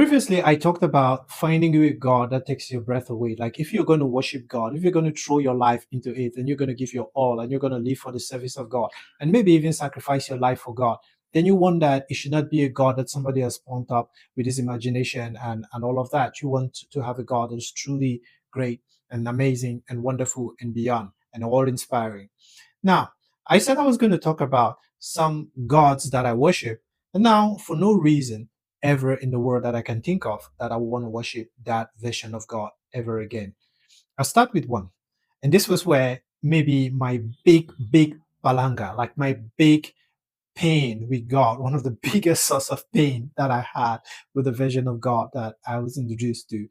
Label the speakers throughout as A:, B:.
A: Previously, I talked about finding a God that takes your breath away. Like if you're going to worship God, if you're going to throw your life into it and you're going to give your all and you're going to live for the service of God and maybe even sacrifice your life for God, then you want that it should not be a God that somebody has pumped up with his imagination and all of that. You want to have a God that is truly great and amazing and wonderful and beyond and all inspiring. Now, I said I was going to talk about some gods that I worship. And now, for no reason ever in the world that I can think of, that I want to worship that version of God ever again. I'll start with one. And this was where maybe my big balanga, like my big pain with God, one of the biggest source of pain that I had with the version of God that I was introduced to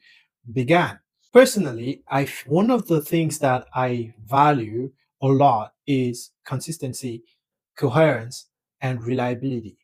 A: began. Personally, one of the things that I value a lot is consistency, coherence, and reliability.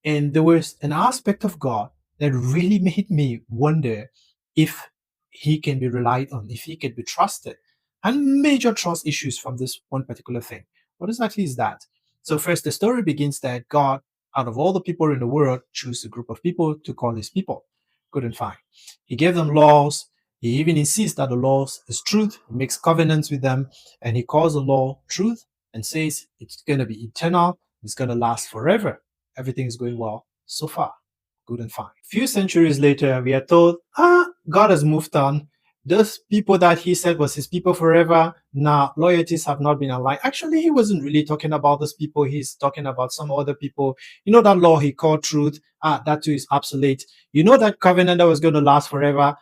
A: And there was an aspect of God that really made me wonder if he can be relied on, if he can be trusted, and major trust issues from this one particular thing. What exactly is that? So, first, the story begins that God, out of all the people in the world, chose a group of people to call his people. Good and fine. He gave them laws. He even insists that the laws is truth. He makes covenants with them, and he calls the law truth and says it's going to be eternal, it's going to last forever. Everything is going well so far, good and fine. A few centuries later, we are told, God has moved on. Those people that he said was his people forever, now loyalties have not been aligned. Actually, he wasn't really talking about those people. He's talking about some other people. You know that law he called truth? That too is obsolete. You know that covenant that was going to last forever?